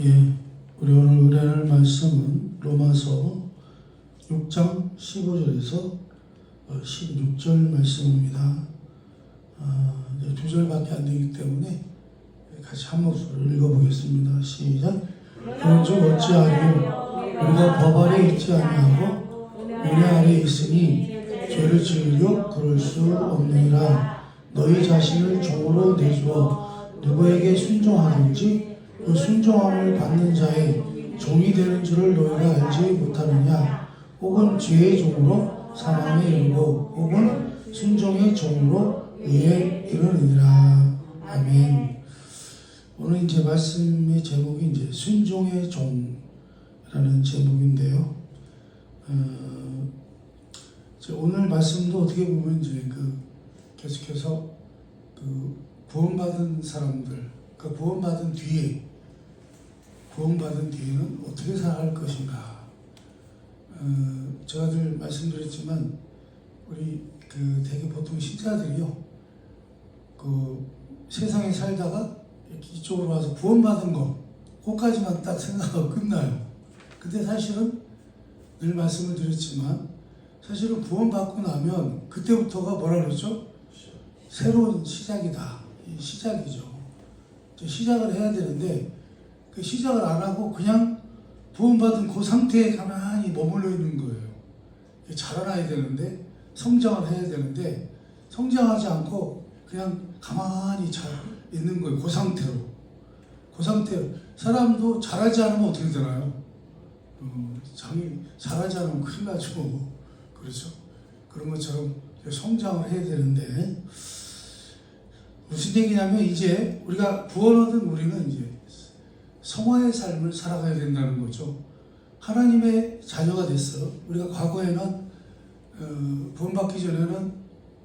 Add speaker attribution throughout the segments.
Speaker 1: 예, 우리 오늘 은혜할 말씀은 로마서 6장 15절에서 16절 말씀입니다. 이제 두 절밖에 안 되기 때문에 같이 한 목소리로 읽어보겠습니다. 시작. 그런즉 어찌하리요? 우리가 법 아래 있지 아니하고 은혜 아래 있으니 죄를 지으려 그럴 수 없느니라. 너희 자신을 종으로 내주어 누구에게 순종하든지 그 순종함을 받는 자의 종이 되는 줄을 너희가 알지 못하느냐? 혹은 죄의 종으로 사망에 이르고 혹은 순종의 종으로 의에 이르느니라. 아멘. 오늘 이제 말씀의 제목이 이제 순종의 종이라는 제목인데요. 오늘 말씀도 어떻게 보면 이제 계속해서 구원받은 사람들, 구원받은 뒤에는 어떻게 살아갈 것인가. 제가 늘 말씀드렸지만 우리 되게 보통 신자들이요, 세상에 살다가 이렇게 이쪽으로 와서 구원받은 거, 그것까지만 딱 생각하고 끝나요. 근데 사실은 늘 말씀을 드렸지만 사실은 구원받고 나면 그때부터가 뭐라 그러죠? 새로운 시작이다. 시작이죠. 시작을 해야 되는데 그 시작을 안 하고 그냥 구원받은 그 상태에 가만히 머물러 있는 거예요. 자라나야 되는데, 성장을 해야 되는데 성장하지 않고 그냥 가만히 잘 있는 거예요. 그 상태로. 사람도 자라지 않으면 어떻게 되나요? 자라지 않으면 큰일 나죠. 그렇죠? 그런 것처럼 성장을 해야 되는데, 무슨 얘기냐면 이제 우리가 구원 얻은 우리는 이제 성화의 삶을 살아가야 된다는 거죠. 하나님의 자녀가 됐어. 우리가 과거에는 구원받기 전에는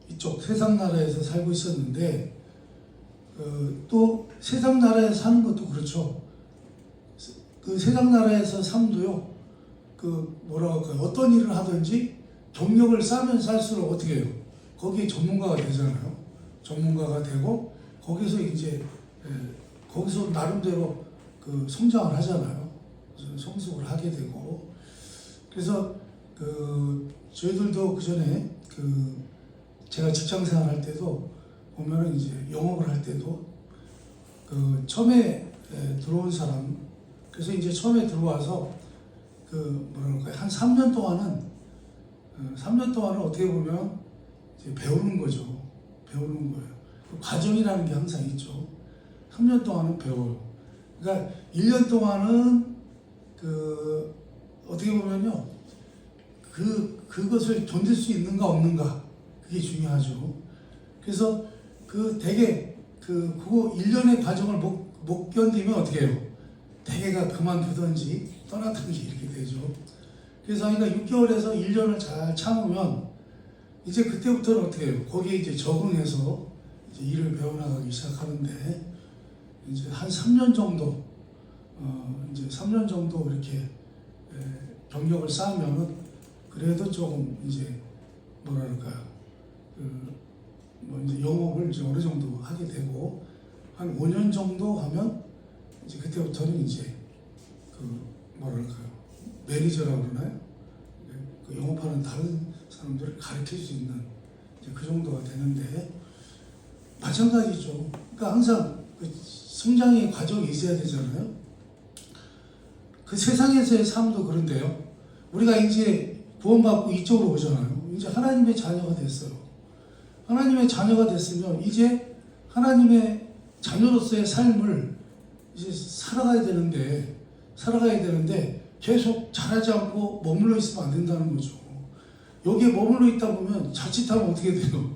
Speaker 1: 이쪽 세상 나라에서 살고 있었는데, 또 세상 나라에서 사는 것도 그렇죠. 그 세상 나라에서 삶도요, 뭐라고 할까요? 어떤 일을 하든지 경력을 쌓으면 쌓을수록 어떻게 해요? 거기에 전문가가 되잖아요. 전문가가 되고 거기서 이제 거기서 나름대로 성장을 하잖아요. 성숙을 하게 되고. 그래서 저희들도 그 전에 제가 직장 생활할 때도 보면은 이제 영업을 할 때도 처음에 들어온 사람, 그래서 이제 처음에 들어와서 뭐랄까요, 한 3년 동안은 어떻게 보면 이제 배우는 거죠. 배우는 거예요. 과정이라는 게 항상 있죠. 3년 동안은 배워요. 그러니까 1년 동안은 어떻게 보면요, 그것을 견딜 수 있는가 없는가, 그게 중요하죠. 그래서 되게 그거 1년의 과정을 못 견디면 어떻게 해요? 대개가 그만두든지 떠나든지 이렇게 되죠. 그래서 그러니까 6개월에서 1년을 잘 참으면 이제 그때부터는 어떻게 해요? 거기에 이제 적응해서 이제 일을 배워나가기 시작하는데, 이제 한 3년 정도, 이제 3년 정도 이렇게 경력을 쌓으면은 그래도 조금 이제 뭐랄까요, 이제 영업을 이제 어느 정도 하게 되고, 한 5년 정도 하면 이제 그때부터는 이제 뭐랄까요, 매니저라고 그러나요? 영업하는 다른 사람들을 가르칠 수 있는 이제 그 정도가 되는데, 마찬가지죠. 그러니까 항상 성장의 과정이 있어야 되잖아요. 세상에서의 삶도 그런데요. 우리가 이제 구원받고 이쪽으로 오잖아요. 이제 하나님의 자녀가 됐어요. 하나님의 자녀가 됐으면 이제 하나님의 자녀로서의 삶을 이제 살아가야 되는데 계속 자라지 않고 머물러 있으면 안 된다는 거죠. 여기에 머물러 있다 보면 자칫하면 어떻게 돼요?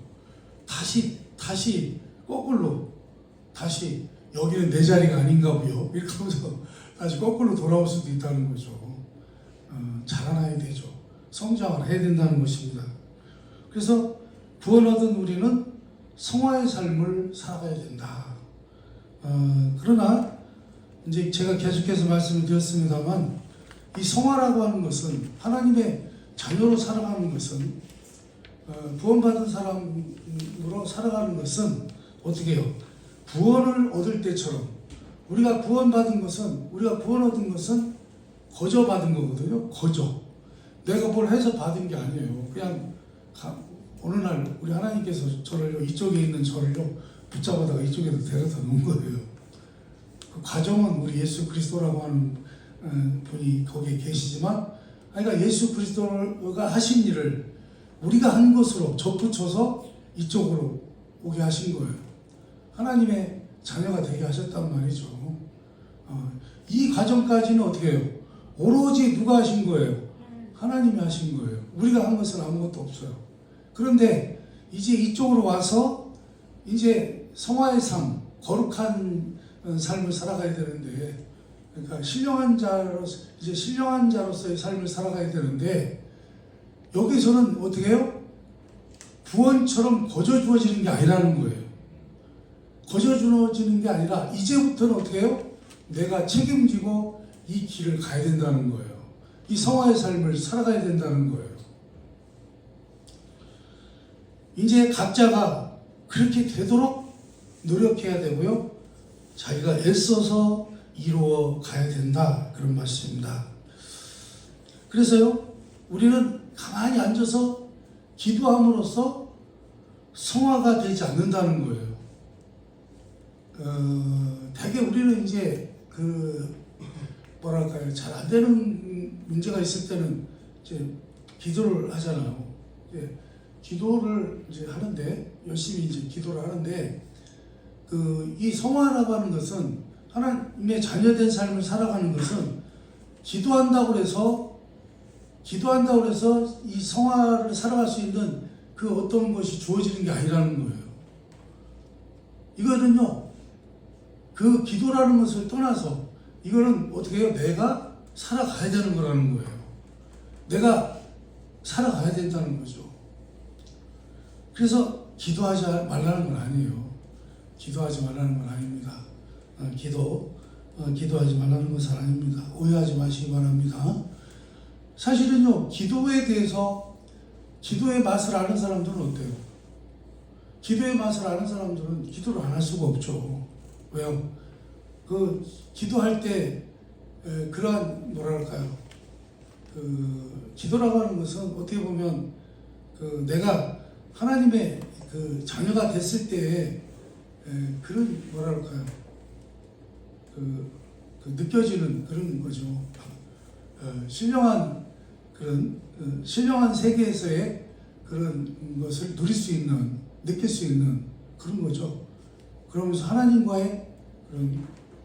Speaker 1: 다시 거꾸로 여기는 내 자리가 아닌가 보요, 이렇게 하면서 다시 거꾸로 돌아올 수도 있다는 거죠. 자라나야 되죠. 성장을 해야 된다는 것입니다. 그래서 구원 얻은 우리는 성화의 삶을 살아가야 된다. 그러나 이제 제가 계속해서 말씀을 드렸습니다만, 이 성화라고 하는 것은, 하나님의 자녀로 살아가는 것은, 구원받은 사람으로 살아가는 것은 어떻게 해요? 구원을 얻을 때처럼 우리가 구원 얻은 것은 거저 받은 거거든요. 거저. 내가 뭘 해서 받은 게 아니에요. 그냥 어느 날 우리 하나님께서 이쪽에 있는 저를요 붙잡아다가 이쪽에도 데려다 놓은 거예요. 그 과정은 우리 예수 그리스도라고 하는 분이 거기에 계시지만, 그러니까 예수 그리스도가 하신 일을 우리가 한 것으로 접붙여서 이쪽으로 오게 하신 거예요. 하나님의 자녀가 되게 하셨단 말이죠. 이 과정까지는 어떻게 해요? 오로지 누가 하신 거예요? 하나님이 하신 거예요. 우리가 한 것은 아무것도 없어요. 그런데 이제 이쪽으로 와서 이제 성화의 삶, 거룩한 삶을 살아가야 되는데, 그러니까 신령한 자로서의 삶을 살아가야 되는데, 여기서는 어떻게 해요? 구원처럼 거저 주어지는 게 아니라는 거예요. 거저 주어지는 게 아니라 이제부터는 어떻게 해요? 내가 책임지고 이 길을 가야 된다는 거예요. 이 성화의 삶을 살아가야 된다는 거예요. 이제 각자가 그렇게 되도록 노력해야 되고요. 자기가 애써서 이루어 가야 된다. 그런 말씀입니다. 그래서요, 우리는 가만히 앉아서 기도함으로써 성화가 되지 않는다는 거예요. 대개 우리는 이제 잘 안 되는 문제가 있을 때는 이제 기도를 하잖아요. 기도를 이제 하는데, 열심히 이제 기도를 하는데, 이 성화라고 하는 것은, 하나님의 자녀된 삶을 살아가는 것은 기도한다고 해서 이 성화를 살아갈 수 있는 그 어떤 것이 주어지는 게 아니라는 거예요. 이거는요, 그 기도라는 것을 떠나서 이거는 어떻게 해요? 내가 살아가야 되는 거라는 거예요. 내가 살아가야 된다는 거죠. 그래서 기도하지 말라는 건 아니에요. 기도하지 말라는 건 아닙니다. 기도하지 말라는 것은 아닙니다. 오해하지 마시기 바랍니다. 사실은요, 기도에 대해서, 기도의 맛을 아는 사람들은 어때요? 기도의 맛을 아는 사람들은 기도를 안 할 수가 없죠. 왜요? 기도할 때, 그러한, 기도라고 하는 것은 어떻게 보면, 내가 하나님의 자녀가 됐을 때에, 그런, 느껴지는 그런 거죠. 신령한 세계에서의 그런 것을 누릴 수 있는, 느낄 수 있는 그런 거죠. 그러면서 하나님과의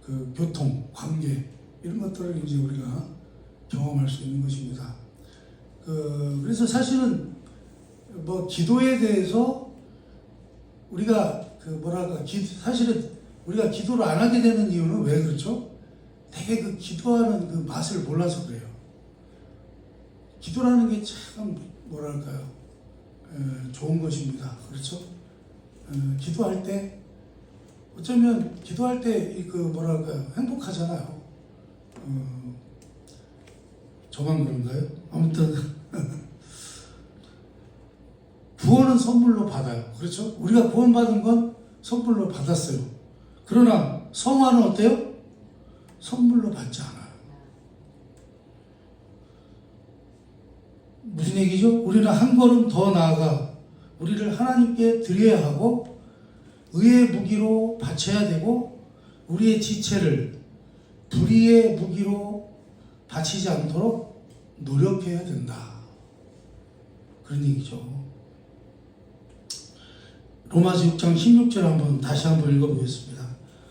Speaker 1: 그런 교통, 관계, 이런 것들을 이제 우리가 경험할 수 있는 것입니다. 그래서 사실은 기도에 대해서 우리가 사실은 우리가 기도를 안 하게 되는 이유는 왜 그렇죠? 되게 기도하는 그 맛을 몰라서 그래요. 기도라는 게 참 좋은 것입니다. 그렇죠? 기도할 때 어쩌면 기도할 때 행복하잖아요. 저만 그런가요? 아무튼 구원은 선물로 받아요. 그렇죠? 우리가 구원받은 건 선물로 받았어요. 그러나 성화는 어때요? 선물로 받지 않아요. 무슨 얘기죠? 우리는 한 걸음 더 나아가 우리를 하나님께 드려야 하고 의의 무기로 바쳐야 되고 우리의 지체를 불의의 무기로 바치지 않도록 노력해야 된다. 그런 얘기죠. 로마서 6장 16절 다시 한번 읽어보겠습니다.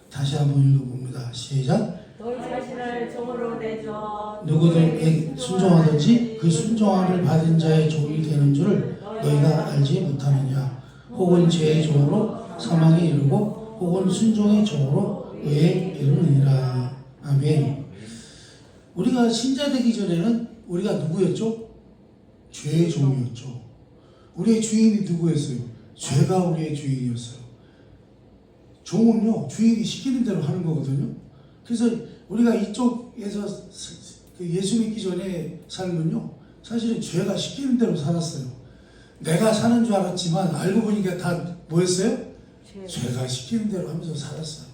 Speaker 1: 다시 한번 읽어봅니다. 시작.
Speaker 2: 너희 자신을 종으로 내줘
Speaker 1: 누구든지 순종하든지 그 순종함을 받은 자의 종이 되는 줄을 너희가 알지 못하느냐. 혹은 죄의 종으로 사망에 이르고 혹은 순종의 종으로 의에 이르느니라. 아멘. 우리가 신자 되기 전에는 우리가 누구였죠? 죄의 종이었죠. 우리의 주인이 누구였어요? 죄가 우리의 주인이었어요. 종은요, 주인이 시키는 대로 하는 거거든요. 그래서 우리가 이쪽에서 예수 믿기 전에 삶은요, 사실은 죄가 시키는 대로 살았어요. 내가 사는 줄 알았지만 알고 보니까 다 뭐였어요? 죄가 시키는 대로 하면서 살았어요.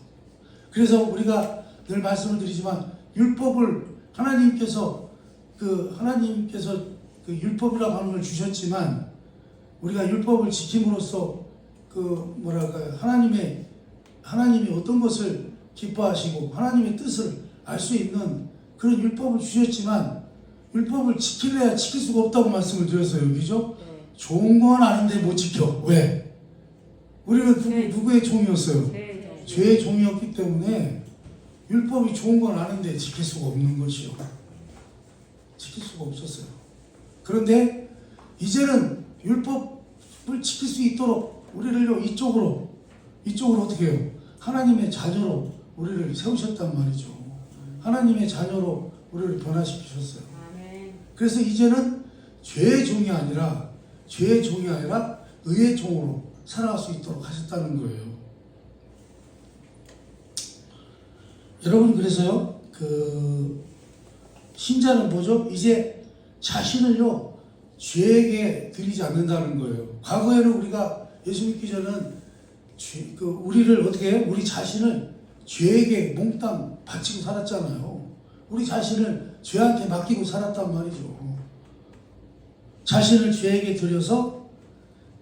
Speaker 1: 그래서 우리가 늘 말씀을 드리지만 율법을 하나님께서 그 율법이라고 하는 걸 주셨지만 우리가 율법을 지킴으로써 그 뭐랄까요 하나님이 어떤 것을 기뻐하시고 하나님의 뜻을 알 수 있는 그런 율법을 주셨지만 율법을 지킬래야 지킬 수가 없다고 말씀을 드렸어요. 그죠? 좋은 건 아는데 못 지켜. 왜? 우리는 누구의 종이었어요? 죄의 종이었기 때문에 율법이 좋은 건 아는데 지킬 수가 없는 것이요. 지킬 수가 없었어요. 그런데 이제는 율법을 지킬 수 있도록 우리를 이쪽으로 어떻게 해요? 하나님의 자녀로 우리를 세우셨단 말이죠. 하나님의 자녀로 우리를 변화시키셨어요. 그래서 이제는 죄의 종이 아니라 의의 종으로 살아갈 수 있도록 하셨다는 거예요. 여러분, 그래서요, 그 신자는 뭐죠? 이제 자신을요 죄에게 드리지 않는다는 거예요. 과거에는 우리가 예수 믿기 전은 우리를 어떻게 해요? 우리 자신을 죄에게 몽땅 바치고 살았잖아요. 우리 자신을 죄한테 맡기고 살았단 말이죠. 자신을 죄에게 드려서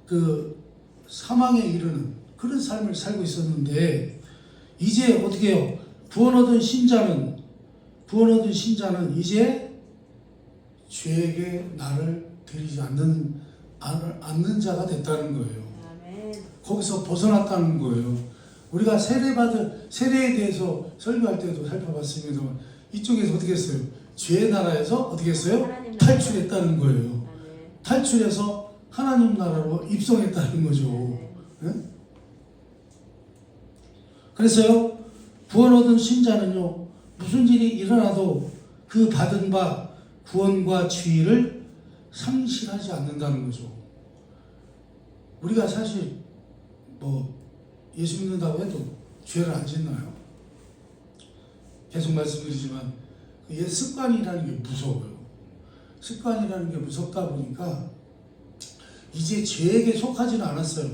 Speaker 1: 그 사망에 이르는 그런 삶을 살고 있었는데 이제 어떻게 해요? 구원 얻은 신자는 이제 죄에게 나를 드리지 않는 자가 됐다는 거예요. 거기서 벗어났다는 거예요. 우리가 세례에 대해서 설교할 때도 살펴봤습니다만 이쪽에서 어떻게 했어요? 죄의 나라에서 어떻게 했어요? 탈출했다는 거예요. 탈출해서 하나님 나라로 입성했다는 거죠. 네? 그래서요, 구원 얻은 신자는요, 무슨 일이 일어나도 그 받은 바 구원과 지위를 상실하지 않는다는 거죠. 우리가 사실 예수 믿는다고 해도 죄를 안 짓나요? 계속 말씀드리지만 옛 습관이라는 게 무서워요. 습관이라는 게 무섭다 보니까 이제 죄에게 속하지는 않았어요.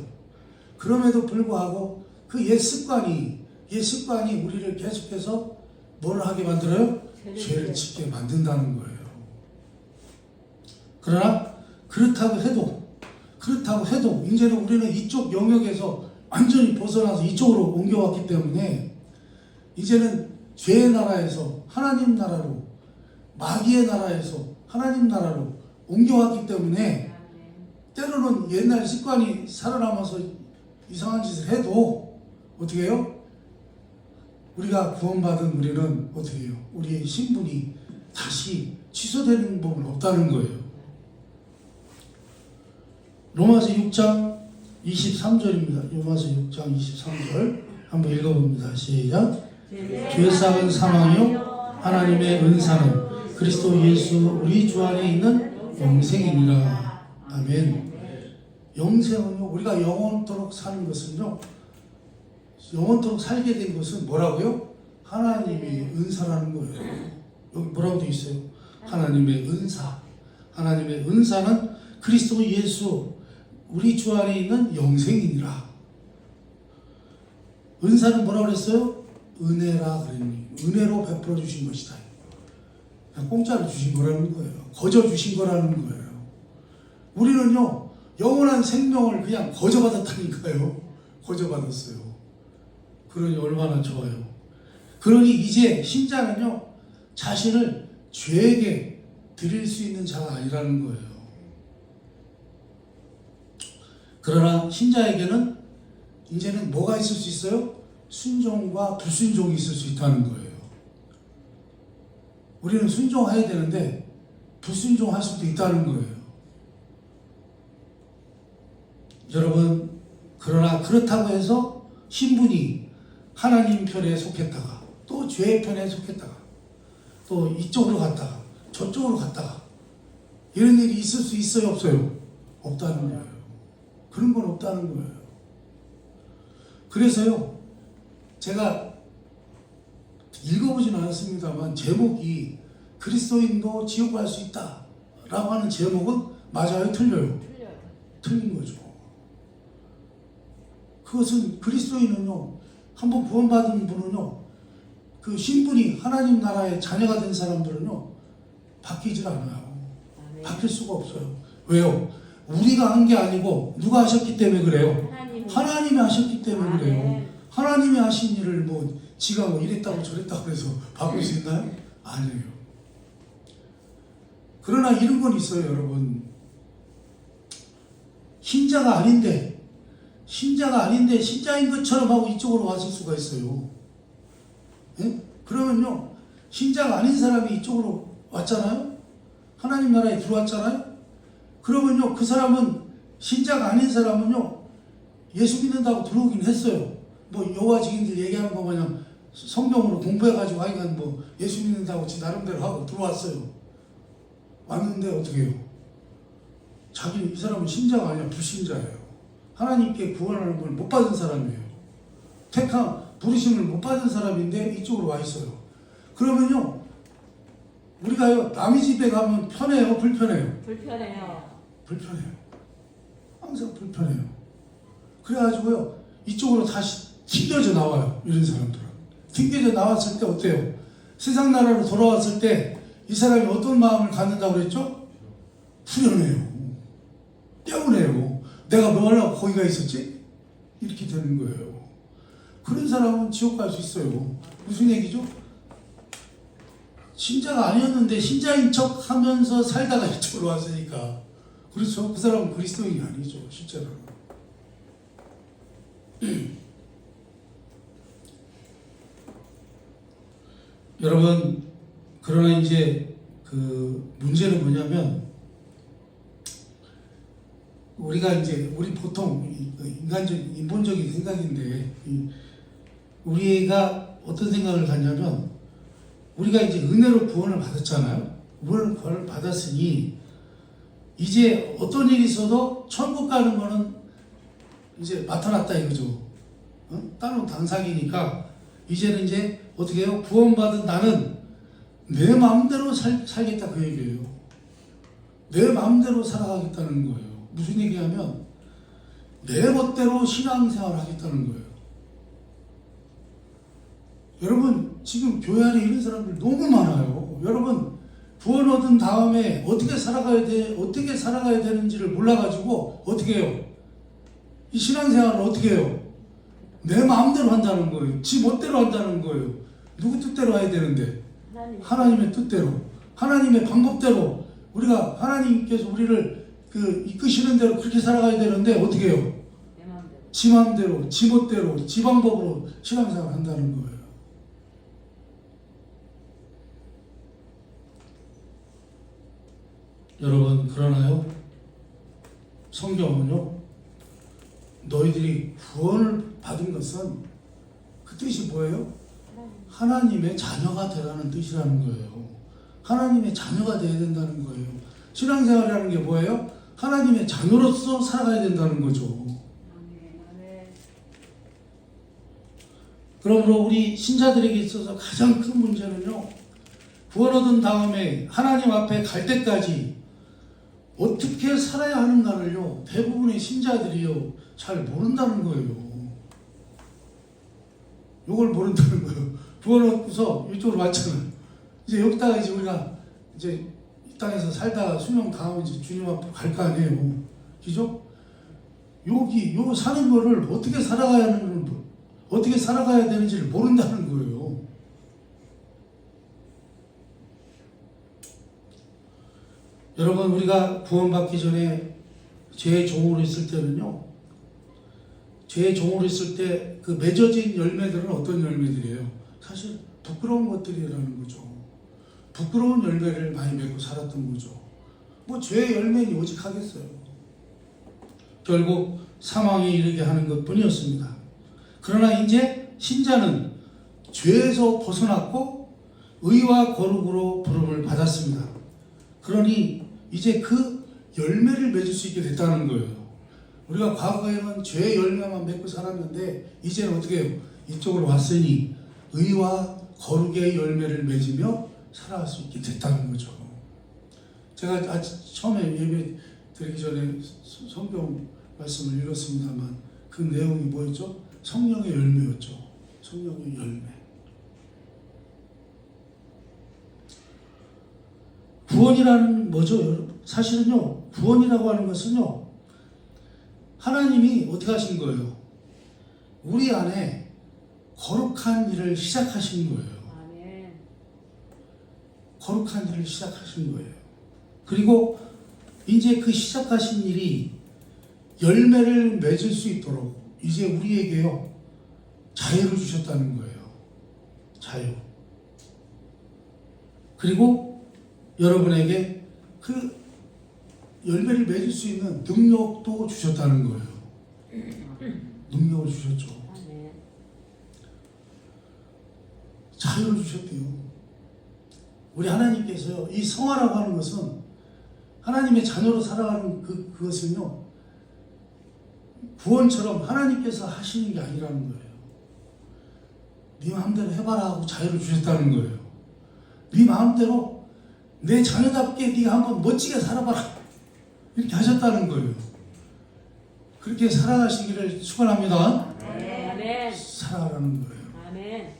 Speaker 1: 그럼에도 불구하고 그 옛 습관이 우리를 계속해서 뭘 하게 만들어요? 죄를 짓게 만든다는 거예요. 그러나 그렇다고 해도 이제는 우리는 이쪽 영역에서 완전히 벗어나서 이쪽으로 옮겨왔기 때문에 이제는 죄의 나라에서 하나님 나라로, 마귀의 나라에서 하나님 나라로 옮겨왔기 때문에 때로는 옛날 습관이 살아남아서 이상한 짓을 해도 어떻게 해요? 우리가 구원받은 우리는 어떻게 해요? 우리의 신분이 다시 취소되는 법은 없다는 거예요. 로마서 6장 23절입니다. 로마서 6장 23절 한번 읽어봅니다. 시작. 죄사은 사망이요 하나님의 은사는 그리스도 예수 우리 주 안에 있는 영생이니라. 아멘. 영생은요, 우리가 영원토록 사는 것은요, 영원토록 살게 된 것은 뭐라고요? 하나님의 은사라는 거예요. 여기 뭐라고 되어 있어요? 하나님의 은사. 하나님의 은사는 그리스도 예수 우리 주 안에 있는 영생이니라. 은사는 뭐라고 그랬어요? 은혜라 그랬니? 은혜로 베풀어 주신 것이다. 그냥 공짜로 주신 거라는 거예요. 거저 주신 거라는 거예요. 우리는요, 영원한 생명을 그냥 거저 받았다니까요. 거저 받았어요. 그러니 얼마나 좋아요. 그러니 이제 신자는요, 자신을 죄에게 드릴 수 있는 자가 아니라는 거예요. 그러나 신자에게는 이제는 뭐가 있을 수 있어요? 순종과 불순종이 있을 수 있다는 거예요. 우리는 순종해야 되는데 불순종할 수도 있다는 거예요. 여러분, 그러나 그렇다고 해서 신분이 하나님 편에 속했다가 또 죄의 편에 속했다가 또 이쪽으로 갔다가 저쪽으로 갔다가 이런 일이 있을 수 있어요, 없어요? 없다는 거예요. 그런 건 없다는 거예요. 그래서요, 제가 읽어보진 않았습니다만 제목이 그리스도인도 지옥 갈 수 있다 라고 하는 제목은 맞아요? 틀려요? 틀린 거죠. 그것은 그리스도인은요, 한번 구원받은 분은요, 그 신분이 하나님 나라의 자녀가 된 사람들은요 바뀌질 않아요.
Speaker 2: 아멘.
Speaker 1: 바뀔 수가 없어요. 왜요? 우리가 한 게 아니고 누가 하셨기 때문에 그래요. 하나님이 하셨기 때문에 그래요.
Speaker 2: 아멘.
Speaker 1: 하나님이 하신 일을 뭐 지가 뭐 이랬다고 저랬다고 해서 바꿀 수 있나요? 아니에요. 그러나 이런 건 있어요, 여러분. 신자가 아닌데 신자인 것처럼 하고 이쪽으로 왔을 수가 있어요. 예? 그러면요, 신자가 아닌 사람이 이쪽으로 왔잖아요? 하나님 나라에 들어왔잖아요? 그러면요, 그 사람은, 신자가 아닌 사람은요, 예수 믿는다고 들어오긴 했어요. 뭐, 여호와 증인들 얘기하는 거 마냥 성경으로 공부해가지고 하여간 뭐, 예수 믿는다고 지 나름대로 하고 들어왔어요. 왔는데 어떻게 해요? 이 사람은 신자가 아니라 불신자예요. 하나님께 구원하는 걸 못 받은 사람이에요. 부르심을 못 받은 사람인데 이쪽으로 와 있어요. 그러면요, 우리가요, 남의 집에 가면 편해요, 불편해요?
Speaker 2: 불편해요.
Speaker 1: 항상 불편해요. 그래가지고요, 이쪽으로 다시 튕겨져 나와요, 이런 사람들은. 튕겨져 나왔을 때 어때요? 세상 나라로 돌아왔을 때 이 사람이 어떤 마음을 갖는다고 그랬죠? 후련해요. 깨우네요. 내가 뭐 하려고 거기가 있었지? 이렇게 되는 거예요. 그런 사람은 지옥 갈 수 있어요. 무슨 얘기죠? 신자가 아니었는데 신자인 척 하면서 살다가 이쪽으로 왔으니까. 그렇죠? 그 사람은 그리스도인이 아니죠, 실제로는. 여러분, 그러나 이제 그 문제는 뭐냐면, 우리가 이제 우리 보통 인간적인 인본적인 생각인데, 우리가 어떤 생각을 갖냐면, 우리가 이제 은혜로 구원을 받았잖아요. 구원을 받았으니 이제 어떤 일이 있어도 천국 가는 거는 이제 나타났다 이거죠. 따로 당사기니까 이제는 이제 어떻게 해요? 구원받은 나는 내 마음대로 살겠다 그 얘기예요. 내 마음대로 살아가겠다는 거예요. 무슨 얘기냐면 내 멋대로 신앙생활을 하겠다는 거예요. 여러분, 지금 교회 안에 이런 사람들 너무 많아요. 여러분, 구원 얻은 다음에 어떻게 살아가야 되는지를 몰라가지고 어떻게 해요? 이 신앙생활을 어떻게 해요? 내 마음대로 한다는 거예요. 지 멋대로 한다는 거예요. 누구 뜻대로 해야 되는데? 하나님의 뜻대로, 하나님의 방법대로, 우리가 하나님께서 우리를 이끄시는 대로 그렇게 살아가야 되는데 어떻게 해요? 지 마음대로, 지 멋대로, 지 방법으로 신앙생활을 한다는 거예요. 여러분, 그러나요? 성경은요, 너희들이 구원을 받은 것은 그 뜻이 뭐예요? 하나님의 자녀가 되라는 뜻이라는 거예요. 하나님의 자녀가 되어야 된다는 거예요. 신앙생활이라는 게 뭐예요? 하나님의 자녀로서 살아가야 된다는 거죠. 그러므로 우리 신자들에게 있어서 가장 큰 문제는요, 구원 얻은 다음에 하나님 앞에 갈 때까지 어떻게 살아야 하는가를요, 대부분의 신자들이요, 잘 모른다는 거예요. 이걸 모른다는 거예요. 구원 얻고서 이쪽으로 왔잖아요. 이제 여기다가 이제 우리가 이제 이 땅에서 살다가 수명 다하면 이제 주님 앞으로 갈 거 아니에요. 그죠? 요 사는 거를 어떻게 살아가야 되는지를 모른다는 거예요. 여러분, 우리가 구원받기 전에 죄의 종으로 있을 때는요, 죄의 종으로 있을 때 그 맺어진 열매들은 어떤 열매들이에요? 사실 부끄러운 것들이라는 거죠. 부끄러운 열매를 많이 맺고 살았던 거죠. 뭐 죄의 열매는 오직 하겠어요. 결국 사망에 이르게 하는 것뿐이었습니다. 그러나 이제 신자는 죄에서 벗어났고 의와 거룩으로 부름을 받았습니다. 그러니 이제 그 열매를 맺을 수 있게 됐다는 거예요. 우리가 과거에는 죄의 열매만 맺고 살았는데 이제는 어떻게 해요? 이쪽으로 왔으니 의와 거룩의 열매를 맺으며 살아갈 수 있게 됐다는 거죠. 제가 처음에 예배 드리기 전에 성경 말씀을 읽었습니다만 그 내용이 뭐였죠? 성령의 열매였죠. 성령의 열매. 구원이라는 뭐죠? 여러분? 사실은요, 구원이라고 하는 것은요, 하나님이 어떻게 하신 거예요? 우리 안에 거룩한 일을 시작하신 거예요.
Speaker 2: 아멘.
Speaker 1: 거룩한 일을 시작하신 거예요. 그리고 이제 그 시작하신 일이 열매를 맺을 수 있도록 이제 우리에게요, 자유를 주셨다는 거예요. 자유. 그리고 여러분에게 그 열매를 맺을 수 있는 능력도 주셨다는 거예요. 능력을 주셨죠.
Speaker 2: 아멘.
Speaker 1: 자유를 주셨대요. 우리 하나님께서요, 이 성화라고 하는 것은 하나님의 자녀로 살아가는 그것은요, 구원처럼 하나님께서 하시는 게 아니라는 거예요. 네 마음대로 해봐라 하고 자유를 주셨다는 거예요. 네 마음대로 내 자녀답게 네가 한번 멋지게 살아봐라 이렇게 하셨다는 거예요. 그렇게 살아가시기를 축원합니다.
Speaker 2: 아멘.
Speaker 1: 살아가라는 거예요.
Speaker 2: 아멘.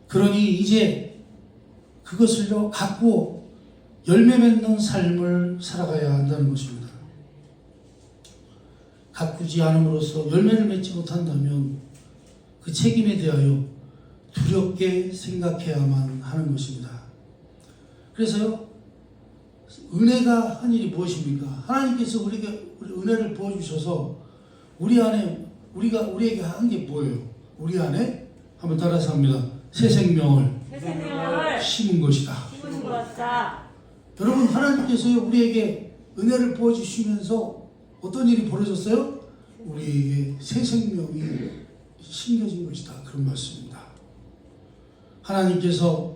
Speaker 1: 그러니 이제 그것을요 갖고 열매 맺는 삶을 살아가야 한다는 것입니다. 가꾸지 않음으로써 열매를 맺지 못한다면 그 책임에 대하여 두렵게 생각해야만 하는 것입니다. 그래서요, 은혜가 한 일이 무엇입니까? 하나님께서 우리에게 은혜를 부어주셔서 우리 안에 우리에게 한 게 뭐예요? 우리 안에 한번 따라서 합니다. 새 생명을
Speaker 2: 새 생명을
Speaker 1: 심은 것이다.
Speaker 2: 심으신 것이다.
Speaker 1: 여러분, 하나님께서요 우리에게 은혜를 부어주시면서 어떤 일이 벌어졌어요? 우리에게 새 생명이 심겨진 것이다. 그런 말씀입니다. 하나님께서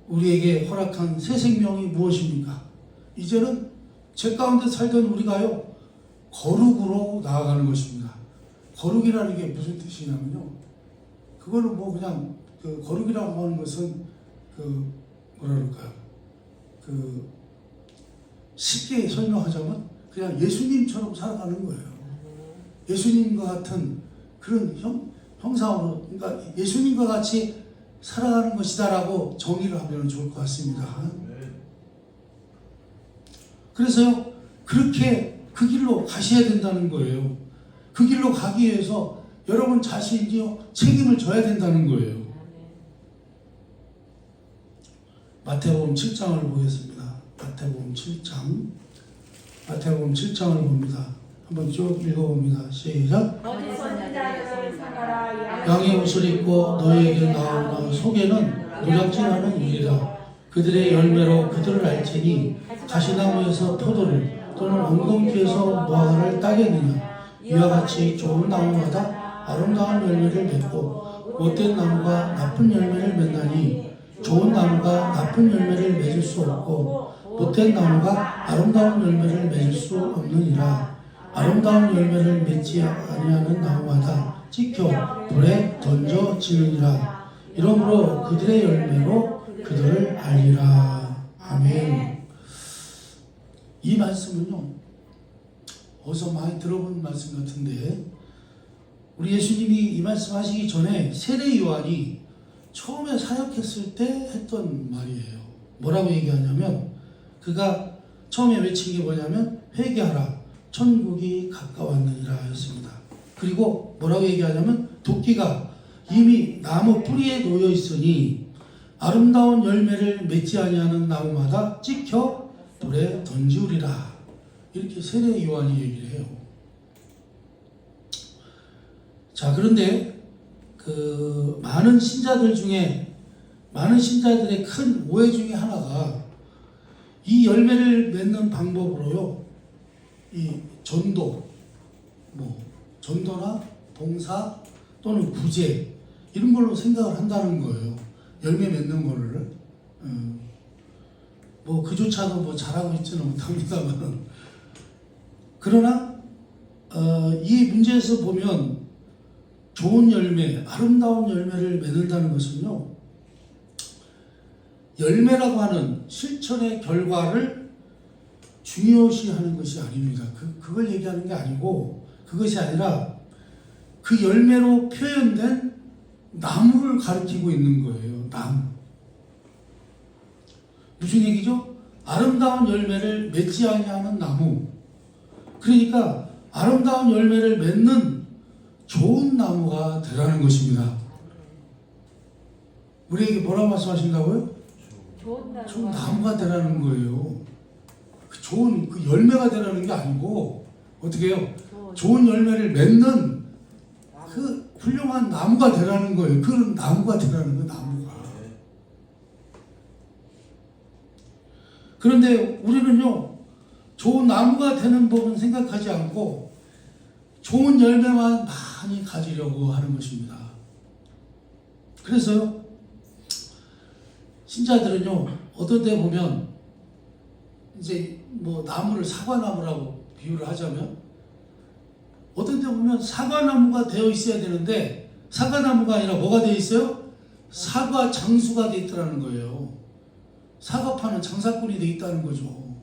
Speaker 1: 우리에게 허락한 새 생명이 무엇입니까? 이제는 죄 가운데 살던 우리가요 거룩으로 나아가는 것입니다. 거룩이라는 게 무슨 뜻이냐면요, 그거는 뭐 그냥 그 거룩이라고 하는 것은 그 뭐라 그럴까요? 그 쉽게 설명하자면 그냥 예수님처럼 살아가는 거예요. 예수님과 같은 그런 형상으로, 그러니까 예수님과 같이 살아가는 것이다라고 정의를 하면 좋을 것 같습니다. 그래서요, 그렇게 그 길로 가셔야 된다는 거예요. 그 길로 가기 위해서 여러분 자신이요 책임을 져야 된다는 거예요. 마태복음 7장을 보겠습니다. 마태복음 7장. 마태복음 7장을 봅니다. 한번 쭉 읽어봅니다. 시작.
Speaker 2: 거짓 선지자들을 삼가라.
Speaker 1: 양의 옷을 입고 너희에게 나오나 속에는 노략질하는 유리라. 그들의 열매로 그들을 알지니 가시나무에서 포도를 또는 엉겅퀴에서 무화과를 따겠느냐. 이와 같이 좋은 나무마다 아름다운 열매를 맺고 못된 나무가 나쁜 열매를 맺나니 좋은 나무가 나쁜 열매를 맺을 수 없고 못된 나무가 아름다운 열매를 맺을 수 없느니라. 아름다운 열매를 맺지 아니하는 나무마다 찍혀 불에 던져지느니라. 이러므로 그들의 열매로 그들을 알리라. 아멘. 이 말씀은요, 어디서 많이 들어본 말씀 같은데, 우리 예수님이 이 말씀 하시기 전에 세례 요한이 처음에 사역했을 때 했던 말이에요. 뭐라고 얘기하냐면, 그가 처음에 외친 게 뭐냐면 회개하라, 천국이 가까웠느니라 했습니다. 그리고 뭐라고 얘기하냐면 도끼가 이미 나무 뿌리에 놓여 있으니 아름다운 열매를 맺지 아니하는 나무마다 찍혀 불에 던지우리라. 이렇게 세례 요한이 얘기를 해요. 자, 그런데 그 많은 신자들의 큰 오해 중에 하나가 이 열매를 맺는 방법으로요, 이 전도나 봉사 또는 구제 이런 걸로 생각을 한다는 거예요. 열매 맺는 거를. 뭐 그조차도 뭐 잘하고 있지는 못합니다만, 그러나 이 문제에서 보면 좋은 열매, 아름다운 열매를 맺는다는 것은요, 열매라고 하는 실천의 결과를 중요시하는 것이 아닙니다. 그걸 얘기하는 게 아니고, 그것이 아니라 그 열매로 표현된 나무를 가리키고 있는 거예요. 나무. 무슨 얘기죠? 아름다운 열매를 맺지 아니하는 나무. 그러니까 아름다운 열매를 맺는 좋은 나무가 되라는 것입니다. 우리에게 뭐라고 말씀하신다고요? 좋은 나무가 되라는 거예요. 좋은 그 열매가 되라는 게 아니고 어떻게 해요? 좋은 열매를 맺는 그 훌륭한 나무가 되라는 거예요. 그런 나무가 되라는 거예요. 나무가. 그런데 우리는요, 좋은 나무가 되는 법은 생각하지 않고 좋은 열매만 많이 가지려고 하는 것입니다. 그래서요, 신자들은요, 어떤 때 보면 이제 뭐 나무를 사과나무라고 비유를 하자면 어떤 때 보면 사과나무가 되어 있어야 되는데 사과나무가 아니라 뭐가 되어 있어요? 사과 장수가 되어 있다는 거예요. 사과 파는 장사꾼이 되어 있다는 거죠.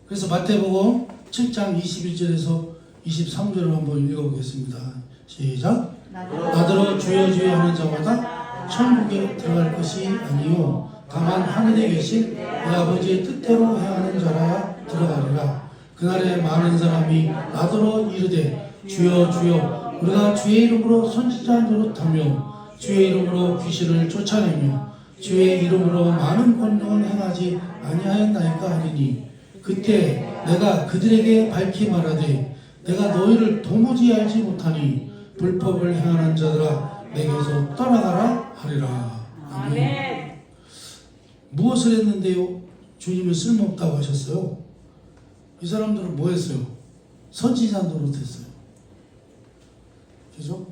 Speaker 1: 그래서 마태복음 7장 21절에서 23절을 한번 읽어보겠습니다. 시작. 나더러 주여 주여 하는 자마다 천국에 들어갈 것이 아니요 다만 하늘에 계신 내 아버지의 뜻대로 행하는 자라야 들어가리라. 그날에 많은 사람이 나더러 이르되 주여 주여 우리가 주의 이름으로 선지자 노릇하며 주의 이름으로 귀신을 쫓아내며 주의 이름으로 많은 권능을 행하지 아니하였나이까 하리니 그때 내가 그들에게 밝히 말하되 내가 너희를 도무지 알지 못하니 불법을 행하는 자들아 내게서 떠나가라 하리라. 아멘. 무엇을 했는데요? 주님은 쓸모없다고 하셨어요. 이 사람들은 뭐 했어요? 선지자 노릇했어요. 그죠?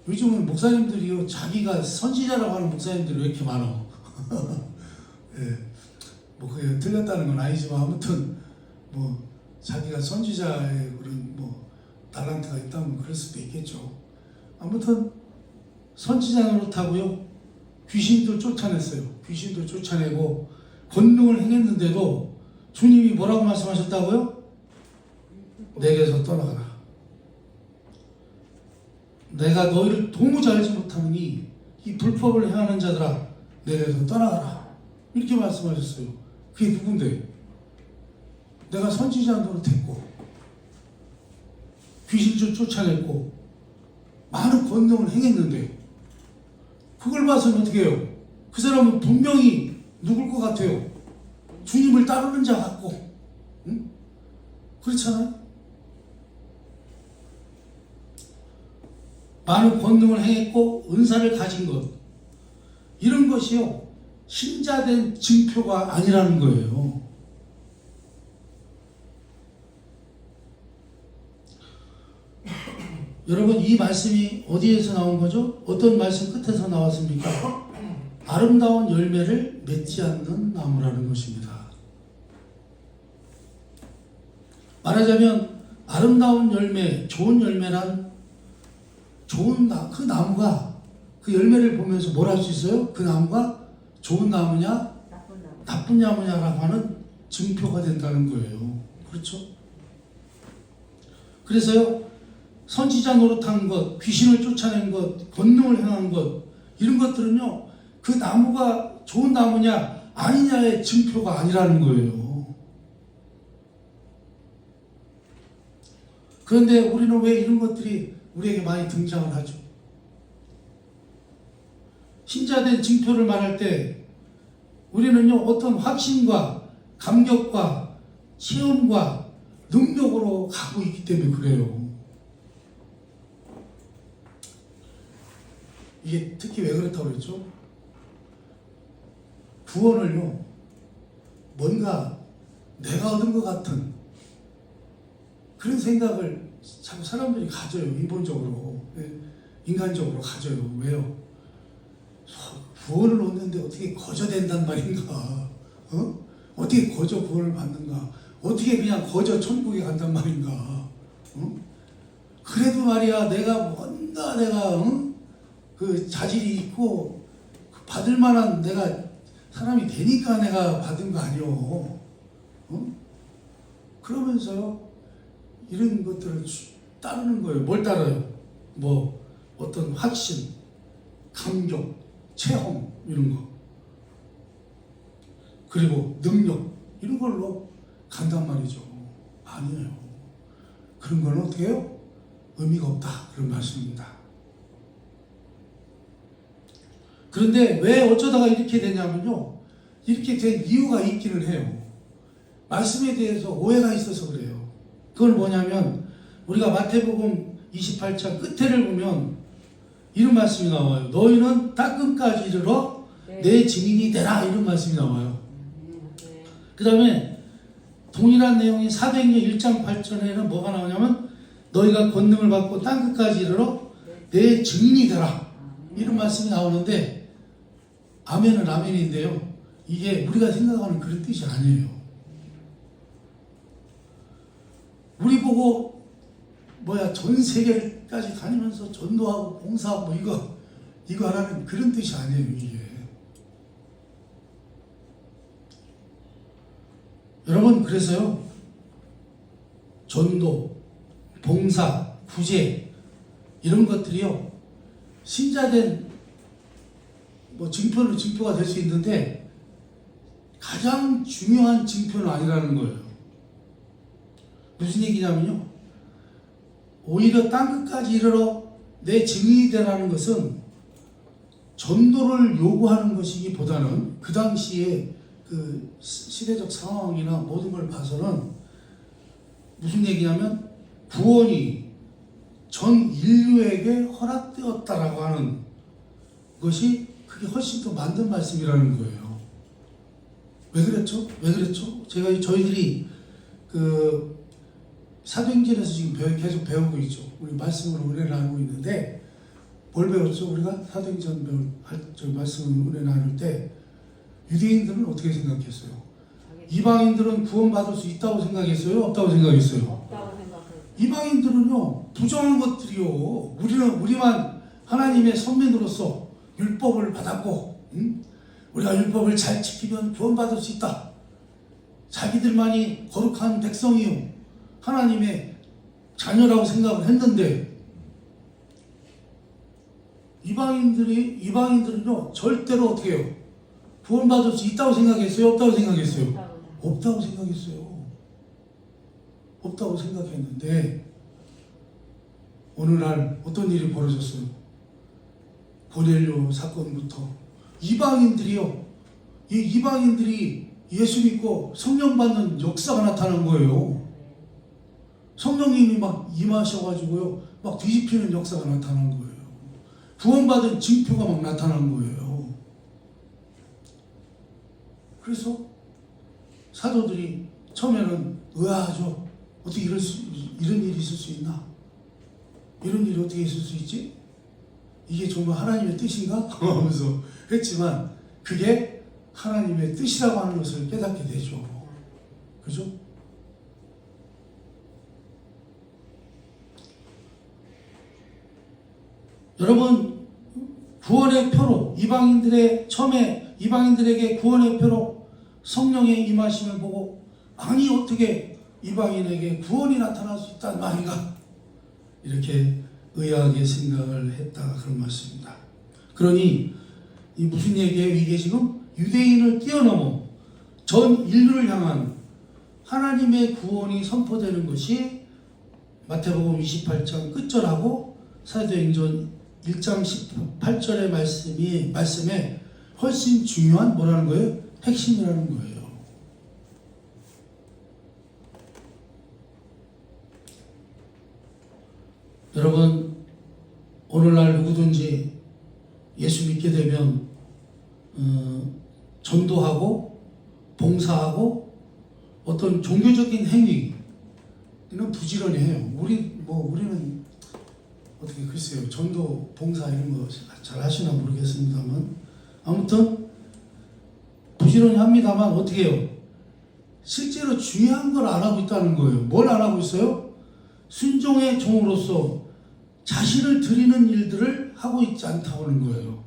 Speaker 1: 요즘은 목사님들이요, 자기가 선지자라고 하는 목사님들이 왜 이렇게 많아? 예. 뭐 그게 틀렸다는 건 아니지만 아무튼 뭐 자기가 선지자의 그런 뭐 달란트가 있다면 그럴 수도 있겠죠. 아무튼 선지자 노릇하고요, 귀신도 쫓아냈어요. 귀신도 쫓아내고 권능을 행했는데도 주님이 뭐라고 말씀하셨다고요? 내게서 떠나가라. 내가 너희를 도무지 알지 못하니 이 불법을 행하는 자들아 내게서 떠나가라. 이렇게 말씀하셨어요. 그게 누군데? 내가 선지자 노릇했고 귀신도 쫓아냈고 많은 권능을 행했는데 그걸 봐서는 어떻게 해요? 그 사람은 분명히 누굴 것 같아요? 주님을 따르는 자 같고, 응? 그렇잖아요? 많은 권능을 행했고 은사를 가진 것, 이런 것이요 신자된 증표가 아니라는 거예요. 여러분, 이 말씀이 어디에서 나온 거죠? 어떤 말씀 끝에서 나왔습니까? 아름다운 열매를 맺지 않는 나무라는 것입니다. 말하자면 아름다운 열매, 좋은 열매란 그 나무가 그 열매를 보면서 뭘 할 수 있어요? 그 나무가 좋은 나무냐 나쁜 나무냐라고 하는 증표가 된다는 거예요. 그렇죠? 그래서요, 선지자 노릇한 것, 귀신을 쫓아낸 것, 권능을 행한 것, 이런 것들은요 그 나무가 좋은 나무냐 아니냐의 증표가 아니라는 거예요. 그런데 우리는 왜 이런 것들이 우리에게 많이 등장을 하죠? 신자된 증표를 말할 때 우리는요 어떤 확신과 감격과 체험과 능력으로 가고 있기 때문에 그래요. 이게 특히 왜 그렇다고 그랬죠? 구원을요 뭔가 내가 얻은 것 같은 그런 생각을 자꾸 사람들이 가져요. 인본적으로, 인간적으로 가져요. 왜요? 구원을 얻는데 어떻게 거저 된단 말인가? 어떻게 거저 구원을 받는가? 어떻게 그냥 거저 천국에 간단 말인가? 그래도 말이야, 내가 그 자질이 있고 받을 만한 내가 사람이 되니까 내가 받은 거 아니오. 그러면서요 이런 것들을 따르는 거예요. 뭘 따라요? 뭐 어떤 확신, 감격, 체험 이런 거, 그리고 능력 이런 걸로 간단 말이죠. 아니에요. 그런 건 어떻게 해요? 의미가 없다 그런 말씀입니다. 그런데 왜 어쩌다가 이렇게 되냐면요, 이렇게 된 이유가 있기는 해요. 말씀에 대해서 오해가 있어서 그래요. 그건 뭐냐면 우리가 마태복음 28장 끝에를 보면 이런 말씀이 나와요. 너희는 땅끝까지 이르러 내 증인이 되라 이런 말씀이 나와요.
Speaker 2: 네.
Speaker 1: 그 다음에 동일한 내용인 사도행전 1장 8절에는 뭐가 나오냐면 너희가 권능을 받고 땅끝까지 이르러 내 증인이 되라 이런 말씀이 나오는데, 아멘은 아멘인데요, 이게 우리가 생각하는 그런 뜻이 아니에요. 우리 보고 전 세계까지 다니면서 전도하고 봉사하고 이거 하라는 그런 뜻이 아니에요. 이게 여러분, 그래서요, 전도, 봉사, 구제 이런 것들이요, 신자된 증표가 될 수 있는데 가장 중요한 증표는 아니라는 거예요. 무슨 얘기냐면요, 오히려 땅끝까지 이르러 내 증인이 되라는 것은 전도를 요구하는 것이기보다는 그 당시에 그 시대적 상황이나 모든 걸 봐서는 무슨 얘기냐면 구원이 전 인류에게 허락되었다라고 하는 것이 그게 훨씬 더 맞는 말씀이라는 거예요. 왜 그랬죠? 저희들이 그 사도행전에서 지금 계속 배우고 있죠. 우리 말씀으로 은혜 나누고 있는데 뭘 배웠죠? 우리가 사도행전 말씀 은혜 나눌 때 유대인들은 어떻게 생각했어요? 이방인들은 구원받을 수 있다고 생각했어요? 없다고 생각했어요?
Speaker 2: 없다고 생각해요.
Speaker 1: 이방인들은요, 부정한 것들이요. 우리만 하나님의 선민으로서 율법을 받았고, 우리가 율법을 잘 지키면 구원받을 수 있다. 자기들만이 거룩한 백성이요, 하나님의 자녀라고 생각을 했는데, 이방인들은요, 절대로 어떻게 해요? 구원받을 수 있다고 생각했어요? 없다고 생각했어요? 없다고 생각했어요. 없다고 생각했는데, 어느 날 어떤 일이 벌어졌어요? 고넬료 사건부터 이방인들이 예수 믿고 성령 받는 역사가 나타난 거예요. 성령님이 막 임하셔가지고요, 막 뒤집히는 역사가 나타난 거예요. 구원받은 징표가 막 나타난 거예요. 그래서 사도들이 처음에는 의아하죠. 어떻게 이런 일이 있을 수 있나? 이런 일이 어떻게 있을 수 있지? 이게 정말 하나님의 뜻인가? 하면서 했지만 그게 하나님의 뜻이라고 하는 것을 깨닫게 되죠. 그죠? 여러분, 구원의 표로 이방인들에게 구원의 표로 성령의 임하심을 보고, 아니 어떻게 이방인에게 구원이 나타날 수 있다는 말인가? 이렇게 의아하게 생각을 했다 그런 말씀입니다. 그러니 이 무슨 얘기예요? 이게 지금 유대인을 뛰어넘어 전 인류를 향한 하나님의 구원이 선포되는 것이 마태복음 28장 끝절하고 사도행전 1장 18절의 말씀에 훨씬 중요한 뭐라는 거예요? 핵심이라는 거예요. 여러분, 오늘날 누구든지 예수 믿게 되면 전도하고 봉사하고 어떤 종교적인 행위는 부지런히 해요. 우리는 어떻게 글쎄요, 전도 봉사 이런 거 잘 하시나 모르겠습니다만, 아무튼 부지런히 합니다만 어떻게 해요? 실제로 중요한 걸 안 하고 있다는 거예요. 뭘 안 하고 있어요? 순종의 종으로서 자신을 드리는 일들을 하고 있지 않다고 하는 거예요.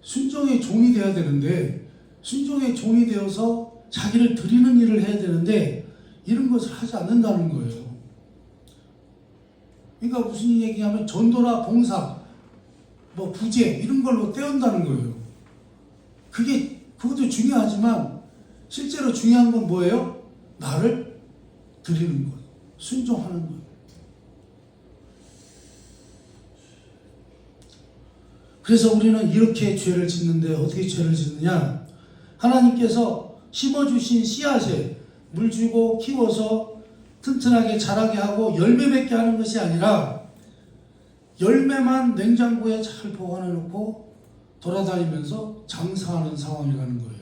Speaker 1: 순종의 종이 되어야 되는데, 순종의 종이 되어서 자기를 드리는 일을 해야 되는데 이런 것을 하지 않는다는 거예요. 그러니까 무슨 얘기냐면 전도나 봉사, 뭐 부재 이런 걸로 떼운다는 거예요. 그것도 중요하지만 실제로 중요한 건 뭐예요? 나를 드리는 것, 순종하는 것. 그래서 우리는 이렇게 죄를 짓는데 어떻게 죄를 짓느냐? 하나님께서 심어주신 씨앗에 물 주고 키워서 튼튼하게 자라게 하고 열매 맺게 하는 것이 아니라 열매만 냉장고에 잘 보관해 놓고 돌아다니면서 장사하는 상황이라는 거예요.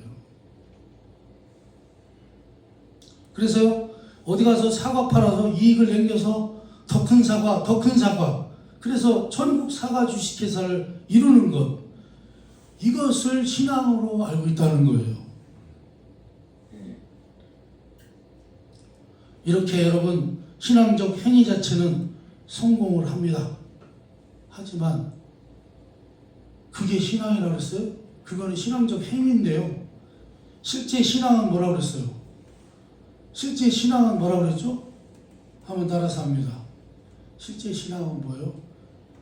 Speaker 1: 그래서 어디 가서 사과 팔아서 이익을 남겨서 더 큰 사과, 더 큰 사과, 그래서 전국 사과 주식회사를 이루는 것, 이것을 신앙으로 알고 있다는 거예요. 이렇게 여러분 신앙적 행위 자체는 성공을 합니다. 하지만 그게 신앙이라고 그랬어요? 그거는 신앙적 행위인데요. 실제 신앙은 뭐라고 그랬어요? 실제 신앙은 뭐라고 그랬죠? 한번 따라서 합니다. 실제 신앙은 뭐예요?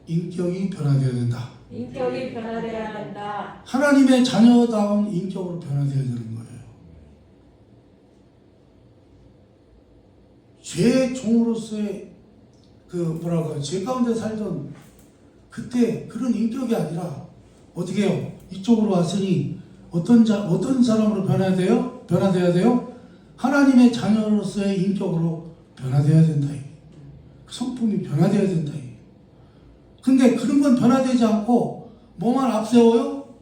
Speaker 1: 인격이 변화되어야 된다.
Speaker 2: 인격이 변화되어야 된다.
Speaker 1: 하나님의 자녀다운 인격으로 변화되어야 되는 거예요. 죄의 종으로서의 죄 가운데 살던 그때 그런 인격이 아니라 어떻게 해요? 이쪽으로 왔으니 어떤 사람으로 변화되어야 돼요? 하나님의 자녀로서의 인격으로 변화되어야 된다. 그 성품이 변화되어야 된다. 근데 그런 건 변화되지 않고 뭐만 앞세워요?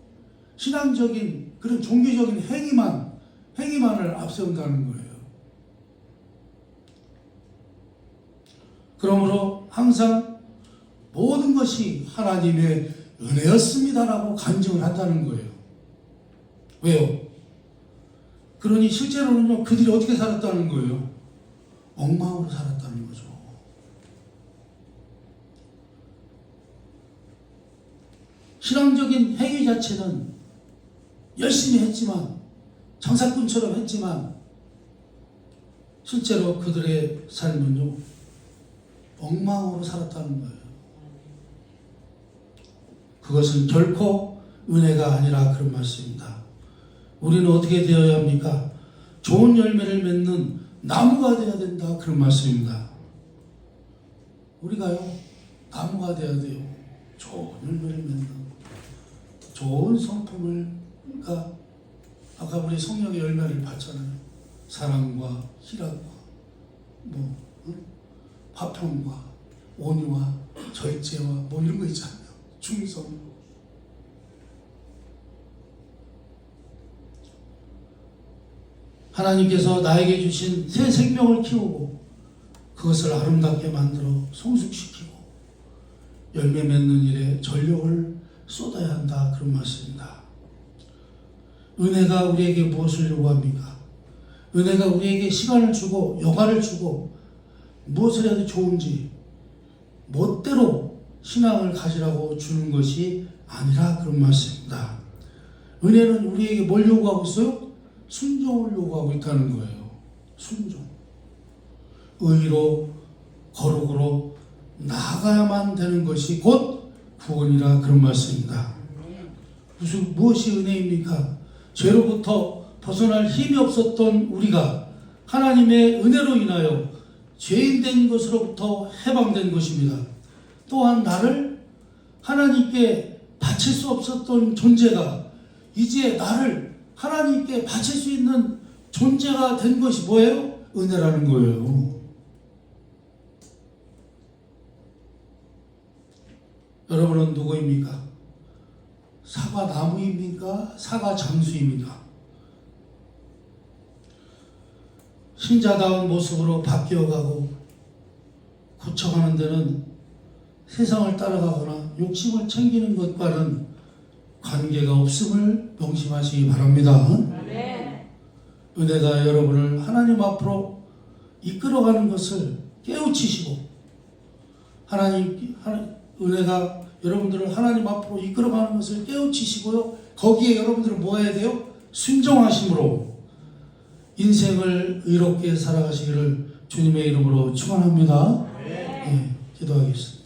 Speaker 1: 신앙적인 그런 종교적인 행위만을 앞세운다는 거예요. 그러므로 항상 모든 것이 하나님의 은혜였습니다라고 간증을 한다는 거예요. 왜요? 그러니 실제로는요, 그들이 어떻게 살았다는 거예요? 엉망으로 살았다는 거죠. 신앙적인 행위 자체는 열심히 했지만, 장사꾼처럼 했지만, 실제로 그들의 삶은요, 엉망으로 살았다는 거예요. 그것은 결코 은혜가 아니라 그런 말씀입니다. 우리는 어떻게 되어야 합니까? 좋은 열매를 맺는 나무가 되어야 된다. 그런 말씀입니다. 우리가요, 나무가 되어야 돼요. 좋은 열매를 맺는, 좋은 성품을, 그러니까 아까 우리 성령의 열매를 봤잖아요. 사랑과 희락과 화평과 온유와 절제와 이런 거 있잖아요. 충성. 하나님께서 나에게 주신 새 생명을 키우고 그것을 아름답게 만들어 성숙시키고 열매 맺는 일에 전력을 쏟아야 한다. 그런 말씀입니다. 은혜가 우리에게 무엇을 요구합니까? 은혜가 우리에게 시간을 주고 여가를 주고 무엇을 해도 좋은지 멋대로 신앙을 가지라고 주는 것이 아니라 그런 말씀입니다. 은혜는 우리에게 뭘 요구하고 있어요? 순종을 요구하고 있다는 거예요. 순종. 의로 거룩으로 나아가야만 되는 것이 곧 구원이라 그런 말씀입니다. 무엇이 은혜입니까? 죄로부터 벗어날 힘이 없었던 우리가 하나님의 은혜로 인하여 죄인된 것으로부터 해방된 것입니다. 또한 나를 하나님께 바칠 수 없었던 존재가 이제 나를 하나님께 바칠 수 있는 존재가 된 것이 뭐예요? 은혜라는 거예요. 여러분은 누구입니까? 사과나무입니까? 사과장수입니까? 신자다운 모습으로 바뀌어가고 고쳐가는 데는 세상을 따라가거나 욕심을 챙기는 것과는 관계가 없음을 명심하시기 바랍니다.
Speaker 2: 네.
Speaker 1: 은혜가 여러분을 하나님 앞으로 이끌어가는 것을 깨우치시고 은혜가 여러분들을 하나님 앞으로 이끌어가는 것을 깨우치시고요. 거기에 여러분들은 뭐 해야 돼요? 순종하심으로 인생을 의롭게 살아가시기를 주님의 이름으로 축원합니다. 네. 기도하겠습니다.